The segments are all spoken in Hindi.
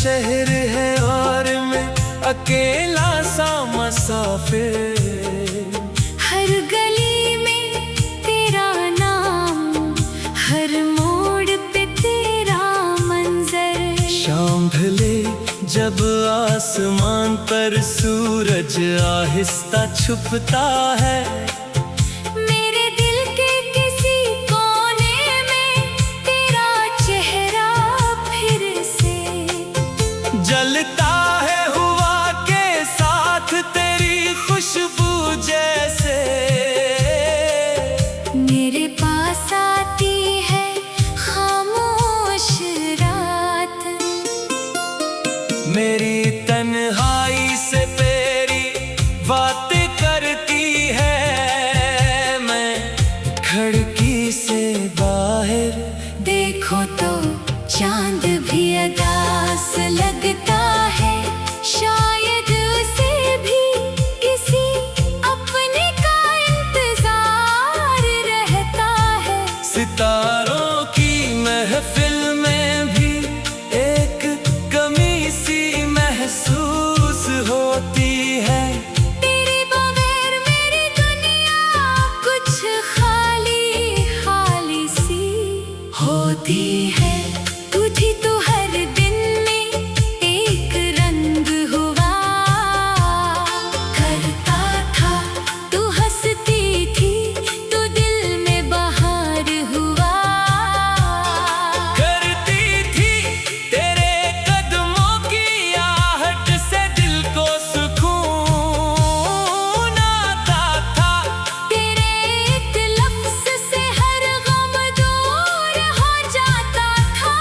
शहर है और मैं अकेला सा मुसाफिर। हर गली में तेरा नाम, हर मोड़ पे तेरा मंजर। शाम ढले जब आसमान पर सूरज आहिस्ता छुपता है, मेरे दिल के किसी कोने में तेरा चेहरा फिर से जलता है हुआ के साथ तेरी खुशबू जैसे। मेरे पास आती है खामोश रात, मेरी तन्हाई से तेरी बातें करती है। मैं खिड़की से बाहर देखो तो चांद भी अदास लगता है। शायद उसे भी किसी अपने का इंतजार रहता है। सितारों की महफिल में भी एक कमी सी महसूस होती है। तेरे बगैर मेरी दुनिया कुछ खाली खाली सी होती है। तू थी तो हर दिन में एक रंग हुआ करता था। तू हंसती थी तो दिल में बहार हुआ करती थी तेरे कदमों की आहट से दिल को सुकून आता था। तेरे एक लफ्ज से हर गम दूर हो जाता था।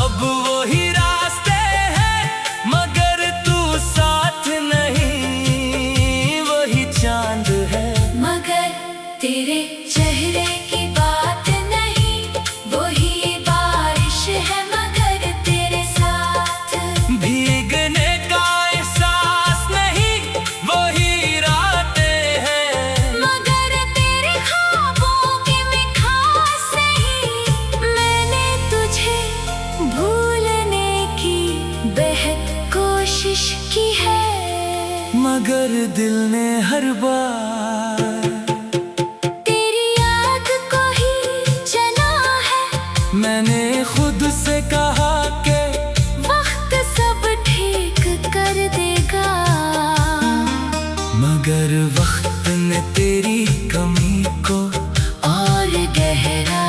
अब वही रास्ते हैं मगर तू साथ नहीं, वही चांद है मगर तेरे चेहरे की बात नहीं, वही बारिश है मगर तेरे साथ। भीगने का एहसास नहीं, वही रातें हैं मगर तेरे ख्वाबों की मिठास नहीं। मैंने तुझे भूलने की बेहद कोशिश की है, मगर दिल ने हर बार तेरी याद को ही चना है। मैंने खुद से कहा कि वक्त सब ठीक कर देगा, मगर वक्त ने तेरी कमी को और गहरा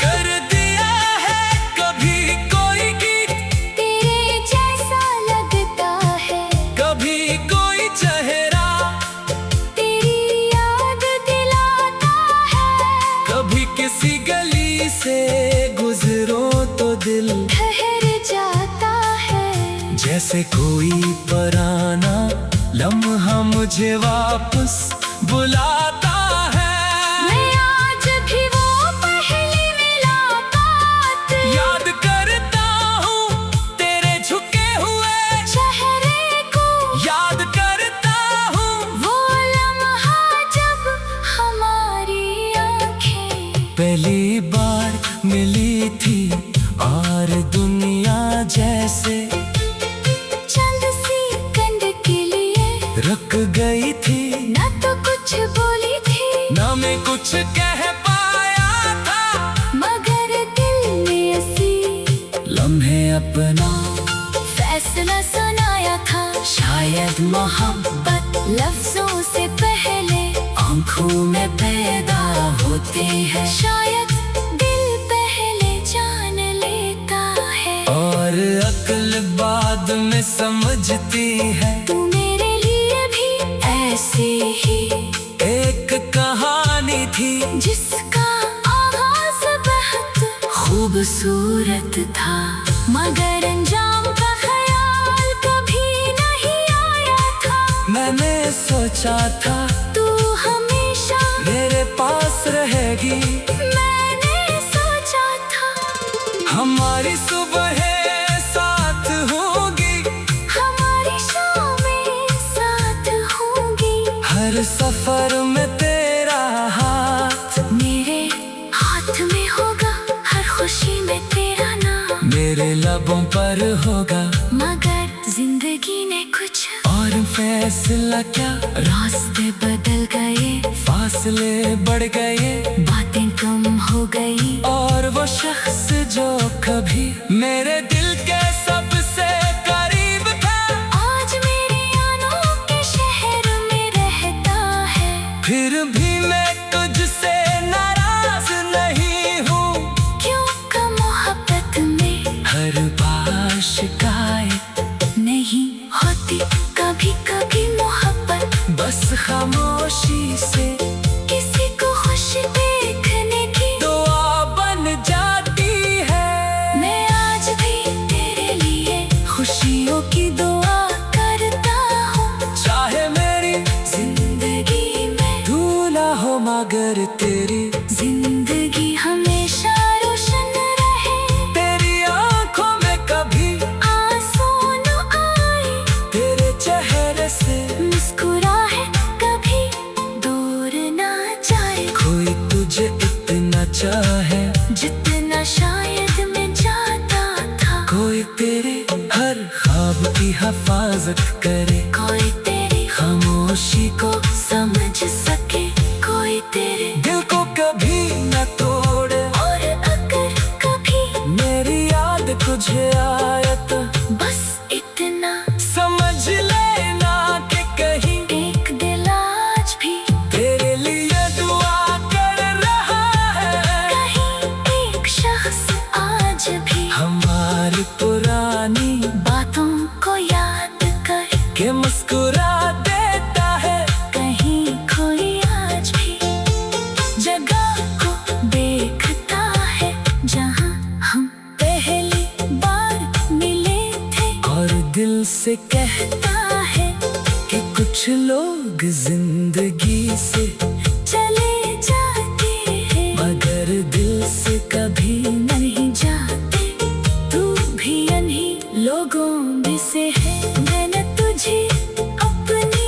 कर दिया है। कभी कोई गीत तेरे जैसा लगता है, कभी कोई चेहरा, तेरी याद दिलाता है। कभी किसी गली से गुजरो तो दिल ठहर जाता है, जैसे कोई पुराना लम्हा मुझे वापस बुलाता है। मैं आज भी वो पहली मुलाकात याद करता हूँ तेरे झुके हुए चेहरे को, याद करता हूँ वो लम्हा जब हमारी आंखें पहली बार मिली थी और दुनिया जैसे चंद सेकंड के लिए रुक गई थी। ना तो कुछ बोली थी, ना मैं कुछ कह पाया था, मगर दिल ने ऐसी लम्हे अपना फैसला सुनाया था। शायद मोहब्बत लफ्जों से पहले आंखों में पैदा होती है। शायद दिल पहले जान लेता है और अक्ल बाद में समझती है। तू मेरे लिए भी ऐसी ही एक कहानी थी जिसका आगाज बहुत खूबसूरत था, मगर अंजाम का ख्याल कभी नहीं आया था। मैंने सोचा था तू हमेशा मेरे पास रहेगी, मैंने सोचा था हमारी सुबह साथ होगी, हमारी शामें साथ होंगी। हर सफर में तेरा हाथ मेरे हाथ में होगा, हर खुशी में तेरा होगा, मगर जिंदगी ने कुछ और फैसला क्या, रास्ते बदल गए, फासले बढ़ गए, बातें कम हो गई। और वो शख्स जो कभी मेरे दिल के सबसे करीब था, आज मेरे आनों के शहर में रहता है। फिर भी मैं तुझसे नाराज नहीं हूँ, क्यों का मोहब्बत में हर बार शिकायत नहीं होती, कभी कभी मोहब्बत बस खामोशी से किसी को खुश देखने की दुआ बन जाती है। मैं आज भी तेरे लिए खुशियों की दुआ करता हूँ। चाहे मेरी जिंदगी में तू ना हो मगर तेरी जिंदगी हमेशा रोशन रहे, तेरी आंखों में कभी आंसू न आए, तेरे चेहरे से मुस्कुराए कभी दूर ना जाए। कोई तुझे इतना चाहे जितना शायद मैं चाहता था, कोई तेरे हर ख्वाब की हिफाजत करे, कोई तेरी खामोशी को समझ सके, कोई तेरे दिल को कभी न तोड़े। और अगर कभी मेरी याद तुझे आए तो बस इतना समझ लेना कि कहीं एक दिल आज भी तेरे लिए दुआ कर रहा है। कहीं एक शख्स आज भी हमारी पुरानी बातों को याद कर के मुस्कुरा देता है, कहीं कोई आज भी जगह को देखता है जहां हम पहली बार मिले थे। और दिल से कहता है कि कुछ लोग जिंदगी से चले जाते हैं, मगर दिल से कभी नहीं जाते। तू भी इन्हीं लोगों में से है। मैंने तुझे अपनी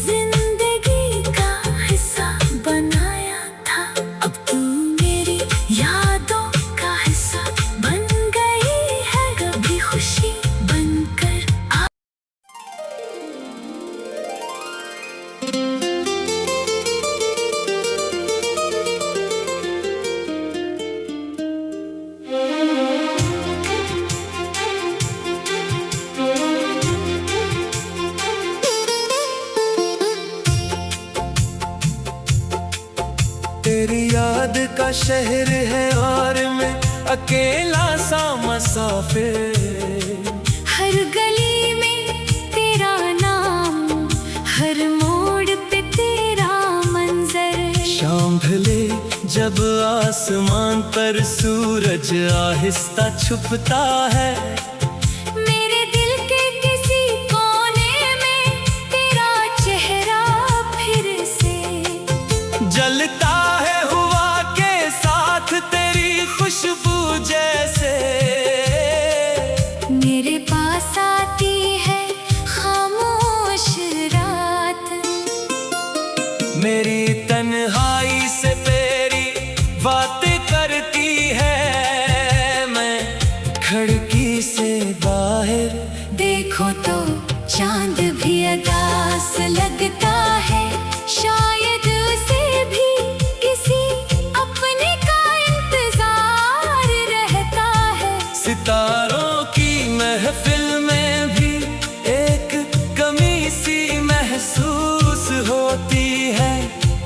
जिंदगी का हिस्सा बनाया था, अब तू मेरी यादों का हिस्सा बन गई है। कभी खुशी बनकर आ तेरी याद का शहर है और मैं अकेला सा मुसाफिर। हर गली में तेरा नाम, हर मोड़ पे तेरा मंजर। शाम ढले जब आसमान पर सूरज आहिस्ता छुपता है, मेरे दिल के किसी कोने में तेरा चेहरा फिर से जलता है हुआ के साथ तेरी खुशबू जैसे। मेरे पास आती है खामोश रात, मेरी तन्हाई से तेरी बातें करती है। मैं खिड़की से बाहर देखो तो चांद भी अदास लगता है, शायद उसे भी किसी अपने का इंतजार रहता है। सितारों की महफिल में भी एक कमी सी महसूस होती है।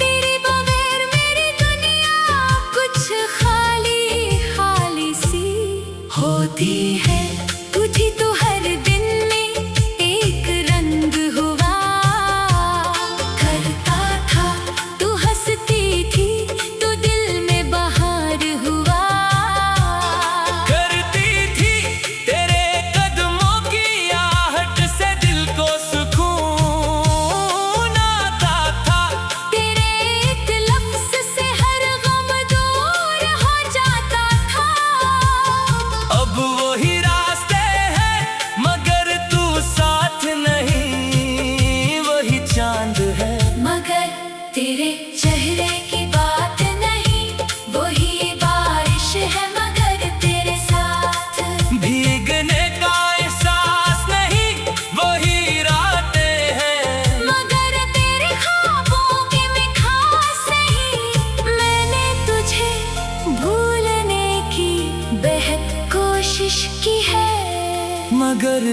तेरे बगैर मेरी दुनिया कुछ खाली खाली सी होती है। तुझी तो हर दिन में एक रंग हुआ,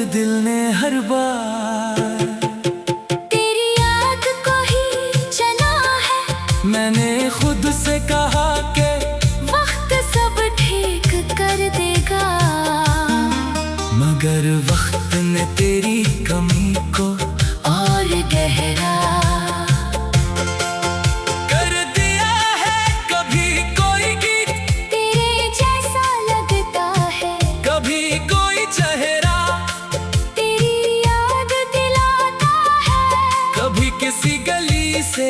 दिल ने हर बार तेरी याद को ही चला है। मैंने खुद से कहा कि वक्त सब ठीक कर देगा, मगर वक्त ने तेरी कमी को और गहरा कर दिया है। कभी कोई गीत तेरे जैसा लगता है, कभी कोई चेहरा तेरी याद दिलाता है। कभी किसी गली से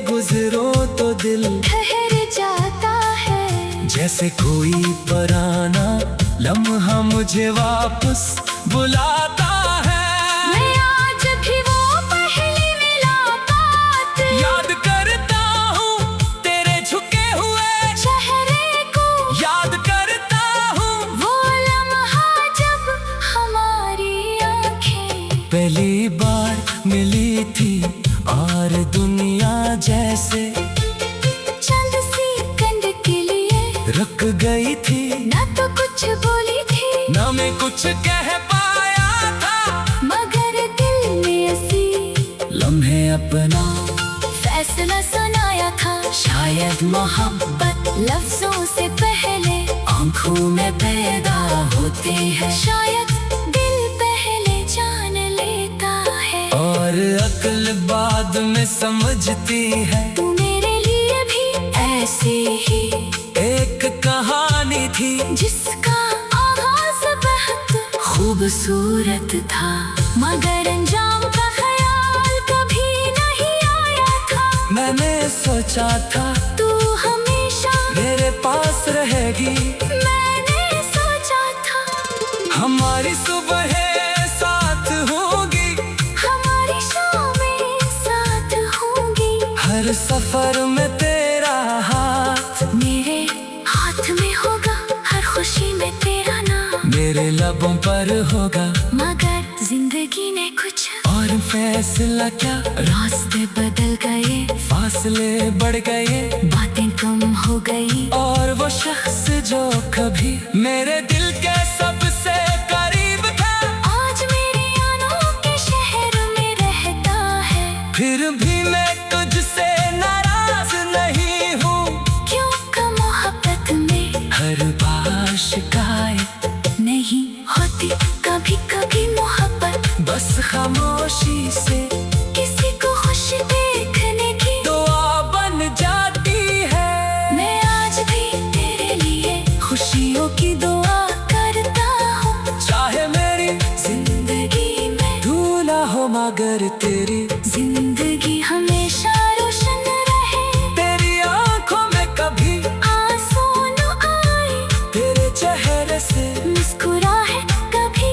गुजरो तो दिल ठहर जाता है, जैसे कोई पुराना लम्हा मुझे वापस बुलाता है। मैं आज भी वो पहली मुलाकात याद करता हूँ तेरे झुके हुए चेहरे को, याद करता हूँ वो लम्हा जब हमारी आंखें पहली बार मिली थी और दुनिया जैसे चंद सेकंड के लिए रुक गई थी। ना तो कुछ बोली थी, ना मैं कुछ कह पाया था, मगर दिल ने ऐसी लम्हे अपना फैसला सुनाया था। शायद मोहब्बत लफ्जों से पहले आंखों में पैदा होती है, शायद दिल पहले जान लेता है। और अक्ल बाद में समझती है। तू मेरे लिए भी ऐसी ही एक कहानी थी जिसका आगाज बहुत खूबसूरत था, मगर अंजाम का ख्याल कभी नहीं आया था। मैंने सोचा था तू हमेशा मेरे पास रहेगी, मैंने सोचा था हमारी सुबह साथ होगी, हमारी शामें साथ होंगी। हर सफर में तेरा हाथ मेरे हाथ में होगा, हर खुशी में तेरा नाम, मेरे लबों पर होगा। मगर जिंदगी ने कुछ और फैसला क्या, रास्ते बदल गए, फासले बढ़ गए, बातें कम हो गई। और वो शख्स जो कभी मेरे दिल के सबसे करीब था, आज मेरी आनों के शहर में रहता है। फिर भी मैं तुझसे नाराज नहीं हूँ। क्योंकि मोहब्बत में हर बार शिकायत नहीं होती, कभी कभी मोहब्बत बस खामोशी से किसी को खुश देखने की दुआ बन जाती है। मैं आज भी तेरे लिए खुशियों की दुआ करता हूँ। चाहे मेरी जिंदगी में तू ना हो, मगर तेरी जिंदगी हमेशा रोशन रहे, तेरी आंखों में कभी आंसू न आए, तेरे चेहरे से मुस्कुराए कभी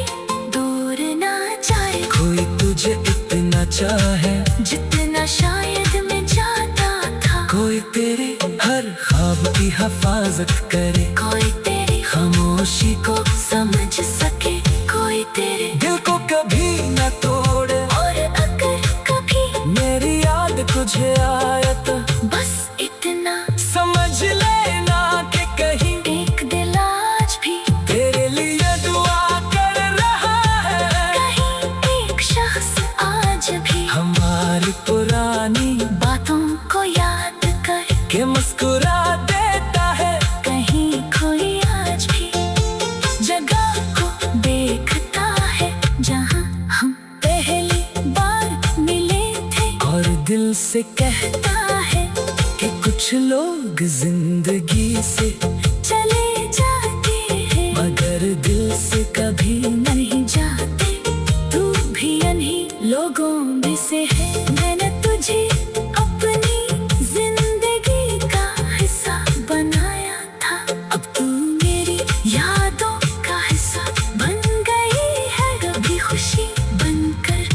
दूर ना जाए। कोई तुझे इतना चाहे जितना शायद मैं चाहता था, कोई तेरे हर ख्वाब की हिफाजत करे, कोई तेरी खामोशी को समझ सके, कोई तेरे दिल को कभी न तोड़े। और अगर कभी मेरी याद तुझे आए तो बस इतना समझ लेना कि कहीं एक दिल आज भी तेरे लिए दुआ कर रहा है। कहीं एक शख्स आज भी हमारी पुरानी बातों को याद कर के मुस्कुरा देता है। कहीं कोई आज भी जगह को देखता है, जहाँ हम पहली बार मिले थे, और दिल से कहता है कि कुछ लोग जिंदगी से चले जाते हैं, मगर दिल से कभी नहीं जाते। तू भी इन्हीं लोगों में से है। मैंने तुझे अपनी जिंदगी का हिस्सा बनाया था, अब तू मेरी यादों का हिस्सा बन गई है, कभी खुशी बनकर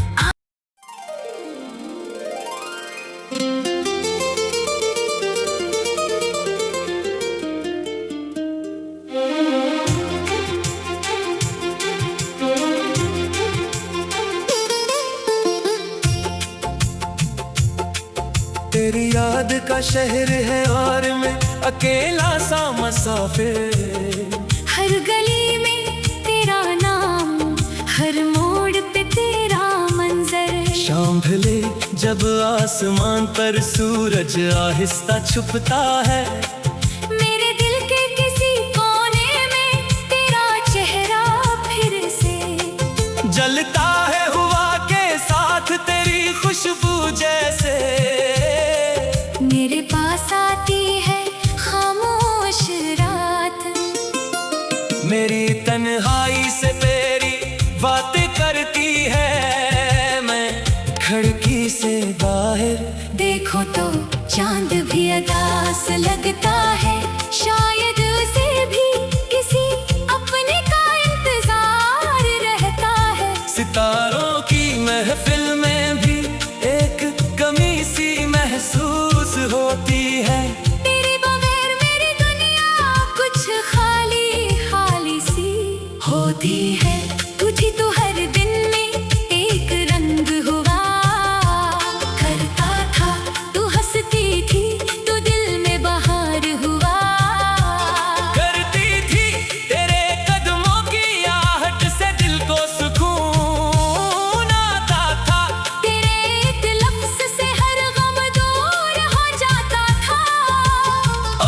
तेरी याद का शहर है और मैं अकेला सा मुसाफिर। हर गली में तेरा नाम, हर मोड़ पे तेरा मंजर। शाम ढले जब आसमान पर सूरज आहिस्ता छुपता है, मेरे दिल के किसी कोने में तेरा चेहरा फिर से जलता है हुआ के साथ तेरी खुशबू जैसे। मेरे पास आती है खामोश रात, मेरी तन्हाई से तेरी बातें करती है। मैं खिड़की से बाहर देखो तो चांद भी अदास लगता है, शायद उसे भी किसी अपने का इंतजार रहता है। सितारों की महफिल में भी एक कमी सी महसूस होती है। तेरे बगैर मेरी दुनिया कुछ खाली खाली सी होती है। तुझी तो हर दिन में एक रंग हुआ करता था, तू हंसती थी तो दिल में बहार हुआ करती थी तेरे कदमों की आहट से दिल को सुकून आता था। तेरे एक लफ्ज से हर गम दूर हो जाता था।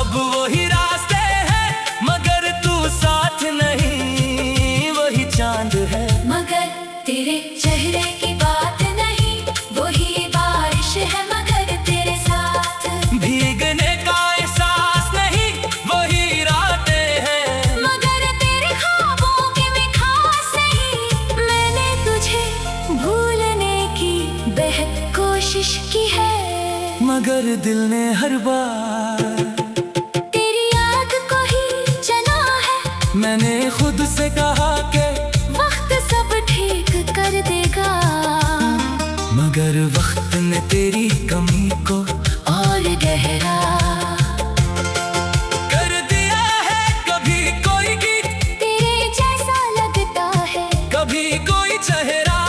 अब वही रास्ते हैं मगर तू साथ नहीं, वही चांद है मगर तेरे चेहरे की बात नहीं, वही बारिश है मगर तेरे साथ। भीगने का एहसास नहीं, वही रातें हैं मगर तेरे ख्वाबों की मिठास नहीं। मैंने तुझे भूलने की बेहद कोशिश की है, मगर दिल ने हर बार तेरी याद को ही चना है। मैंने खुद से कहा कि वक्त सब ठीक कर देगा, मगर वक्त ने तेरी कमी को और गहरा कर दिया है। कभी कोई गीत तेरे जैसा लगता है, कभी कोई चेहरा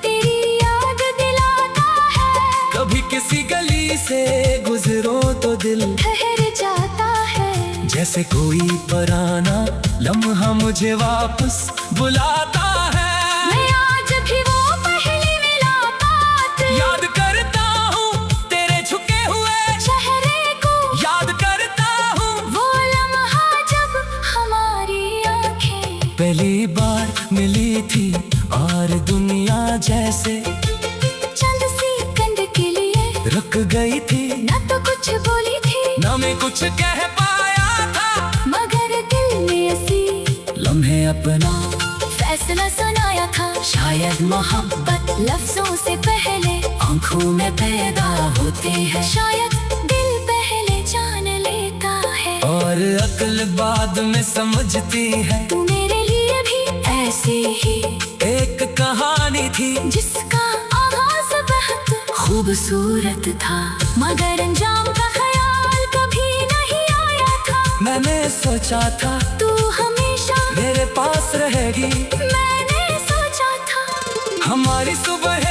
तेरी याद दिलाता है। कभी किसी गली से गुजरो तो दिल ठहर जाता है, जैसे कोई पुराना लम्हा मुझे वापस बुलाता है। मैं आज भी वो पहली मुलाकात याद करता हूँ तेरे झुके हुए चेहरे को, याद करता हूँ वो लम्हा जब हमारी आंखें पहली बार मिली थी और दुनिया जैसे चंद सेकंड के लिए रुक गई थी। न तो कुछ बोली थी ना मैं कुछ कह पाया था, मगर दिल ने ऐसी लम्हे अपना फैसला सुनाया था। शायद मोहब्बत लफ्जों से पहले आंखों में पैदा होती है, शायद दिल पहले जान लेता है और अक्ल बाद में समझती है। तू मेरे लिए भी ऐसी ही एक कहानी थी जिसका आगाज बहुत खूबसूरत था, मगर अंजाम का ख्याल कभी नहीं आया था। मैंने सोचा था तू हमेशा मेरे पास रहेगी, मैंने सोचा था हमारी सुबह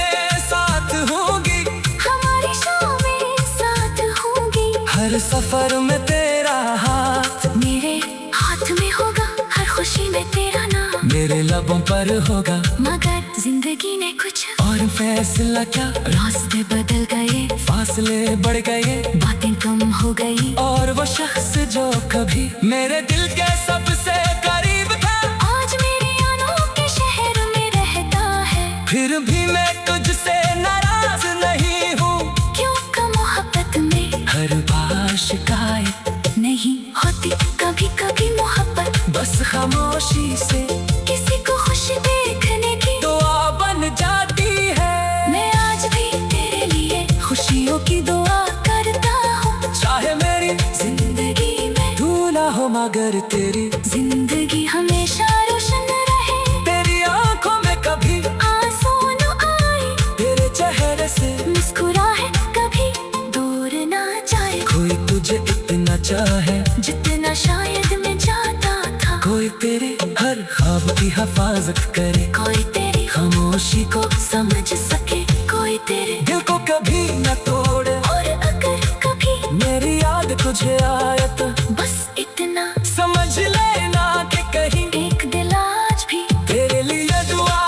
साथ होगी, हमारी शामें साथ होंगी। हर सफर में तेरा हाथ मेरे हाथ में होगा, हर खुशी में तेरा नाम, मेरे लबों पर होगा। मगर जिंदगी ने कुछ और फैसला क्या, रास्ते बदल गए, फासले बढ़ गए, बातें कम हो गई। और वो शख्स जो कभी मेरे दिल के सबसे करीब था, आज मेरे अनोखे शहर में रहता है। फिर भी मैं तुझसे नाराज नहीं हूँ, क्योंकि मोहब्बत में हर बार शिकायत नहीं होती, कभी कभी मोहब्बत बस खामोशी से किसी को खुश देखने की दुआ बन जाती है। मैं आज भी तेरे लिए खुशियों की दुआ करता हूँ, चाहे मेरी जिंदगी में तू ना हो मगर तेरी जिंदगी हमेशा रोशन रहे। तेरी आंखों में कभी आंसू न आए, तेरे चेहरे से मुस्कुराए कभी दूर ना जाए। कोई तुझे इतना चाहे जितना शायद मैं चाहता था, कोई तेरे हर ख्वाब की हिफाजत करे, कोई तेरी खामोशी को समझ सके, कोई तेरे दिल को कभी न तोड़े। और अगर कभी मेरी याद तुझे आए तो बस इतना समझ लेना कि कहीं एक दिल आज भी तेरे लिए दुआ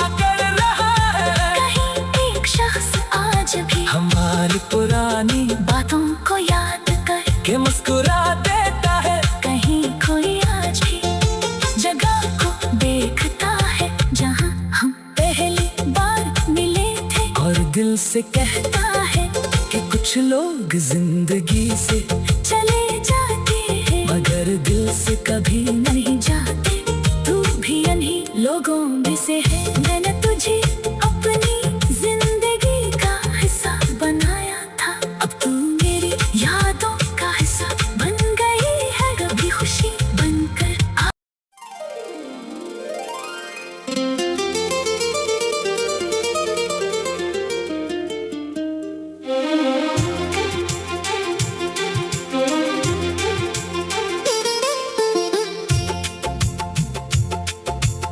और दिल से कहता है कि कुछ लोग जिंदगी से चले जाते हैं मगर दिल से कभी नहीं जाते। तू भी इन्हीं लोगों में से है। मैंने तुझे अपनी जिंदगी का हिस्सा बनाया था, अब तू मेरी यादों का हिस्सा बन गई है। कभी खुशी बनकर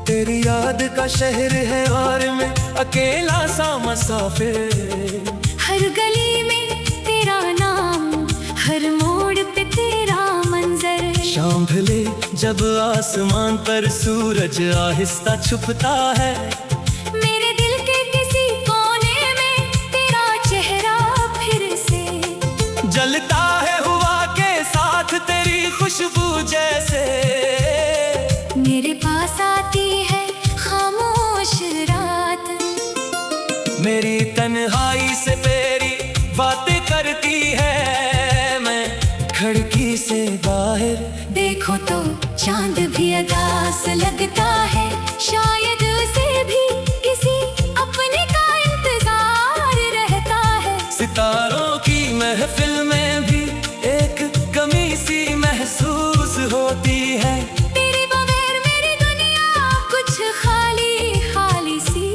तेरी याद का शहर है और मैं अकेला सा मुसाफिर। हर गली में तेरा नाम, हर मोड़ पे तेरा मंजर। शाम ढले जब आसमान पर सूरज आहिस्ता छुपता है, मेरे दिल के किसी कोने में तेरा चेहरा फिर से जलता है हुआ के साथ तेरी खुशबू जैसे। मेरे पास आती है खामोश रात, मेरी तन्हाई से तेरी बातें करती है। मैं खिड़की से बाहर देखो तो चांद भी अदास लगता है। शायद उसे भी किसी अपने का इंतजार रहता है। सितारों की महफिल में भी एक कमी सी महसूस होती है। तेरे बगैर मेरी दुनिया कुछ खाली खाली सी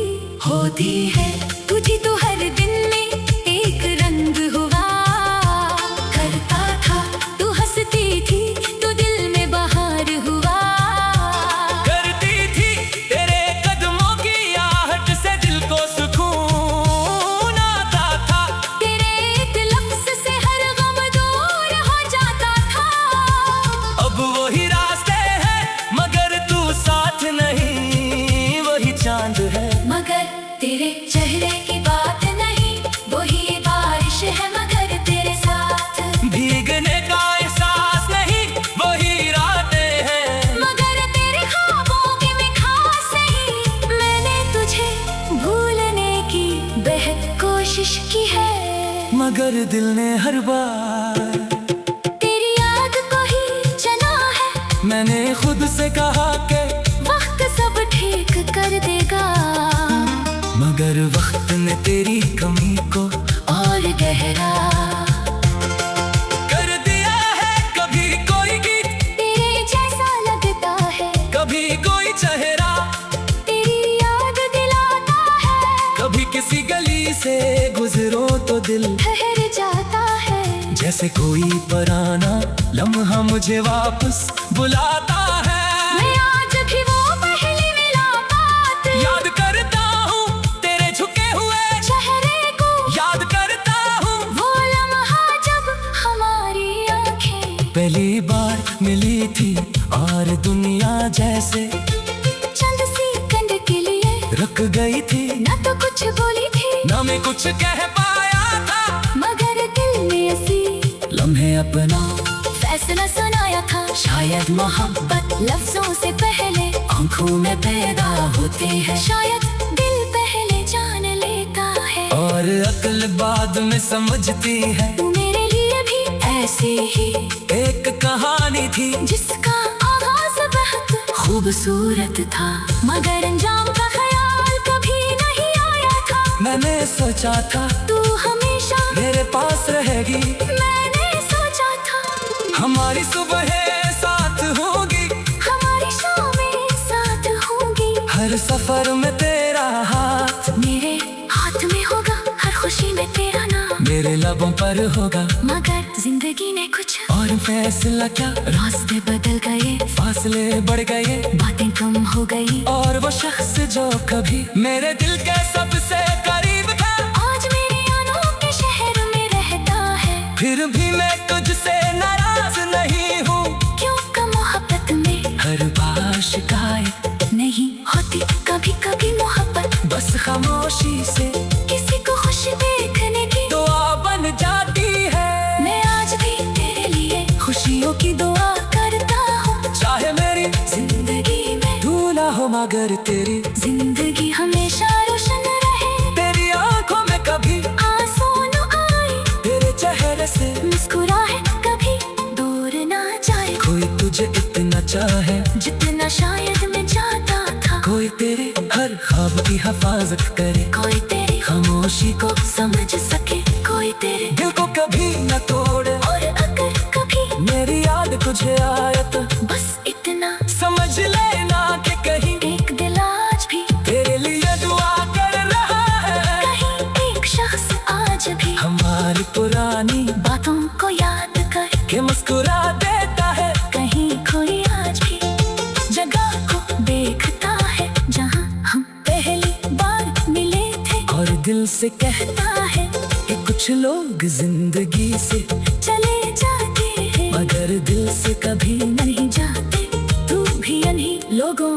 होती है। तुझी तो हर दिन में एक रंग हुआ करता था। तू हंसती थी तो दिल में बहार हुआ करती थी तेरे कदमों की आहट से दिल को सुकून आता था। तेरे एक लफ्ज से हर गम दूर हो जाता था। अब वही रास्ते हैं मगर तू साथ नहीं, वही चांद है मगर तेरे चेहरे की बात नहीं, वही बारिश है मगर तेरे साथ। भीगने का एहसास नहीं, वही रातें हैं मगर तेरे ख्वाबों की मैं खास नहीं। मैंने तुझे भूलने की बेहद कोशिश की है, मगर दिल ने हर बार तेरी याद को ही चुना है। मैंने खुद से कहा कि वक्त सब ठीक कर देगा, मगर वक्त ने तेरी कमी को और गहरा कर दिया है। कभी कोई गीत तेरे जैसा लगता है, कभी कोई चेहरा तेरी याद दिलाता है। कभी किसी गली से गुजरो तो दिल ठहर जाता है, जैसे कोई पुराना लम्हा मुझे वापस बुलाता है। मैं आज भी वो पहली मुलाकात याद करता हूँ तेरे झुके हुए चेहरे को, याद करता हूँ वो लम्हा जब हमारी आंखें पहली बार मिली थी और दुनिया जैसे चंद सेकंड के लिए रुक गई थी। न तो कुछ बोली थी ना मैं कुछ कह पाया था, मगर दिल ने ऐसी लम्हे अपना फैसला सुनाया था। शायद मोहब्बत लफ्जों से पहले आंखों में पैदा होते हैं। शायद दिल पहले जान लेता है और अक्ल बाद में समझती है। तू मेरे लिए भी ऐसी ही एक कहानी थी जिसका आगाज बहुत खूबसूरत था, मगर अंजाम का ख्याल कभी नहीं आया था। मैंने सोचा था तू हमेशा मेरे पास रहेगी, मैंने सोचा था हमारी सुबह साथ होगी, हमारी शामें साथ होंगी। हर सफर में तेरा हाथ मेरे हाथ में होगा, हर खुशी में तेरा नाम, मेरे लबों पर होगा। मगर जिंदगी ने कुछ और फैसला क्या, रास्ते बदल गए, फासले बढ़ गए, बातें कम हो गई। और वो शख्स जो कभी मेरे दिल के सबसे करीब था, आज मेरे अनोखे शहर में रहता है। फिर भी मैं तुझसे नाराज नहीं हूँ, क्योंकि मोहब्बत में हर बार शिकायत नहीं होती। कभी कभी मोहब्बत बस खामोशी से किसी को खुश देखने की दुआ बन जाती है। मैं आज भी तेरे लिए खुशियों की दुआ करता हूँ। चाहे मेरी जिंदगी में धूला हो मगर तेरी जिंदगी हमेशा रोशन रहे। तेरी आंखों में तुझे आयत, बस इतना समझ लेना कि कहीं एक दिल आज भी तेरे लिए दुआ कर रहा है। कहीं एक शख्स आज भी हमारी पुरानी बातों को याद करके मुस्कुरा देता है। कहीं कोई आज भी जगह को देखता है जहां हम पहली बार मिले थे, और दिल से कहता है कि कुछ लोग जिंदगी से चले जाते हैं मगर दिल से कभी नहीं जाते। तू भी इन्हीं लोगों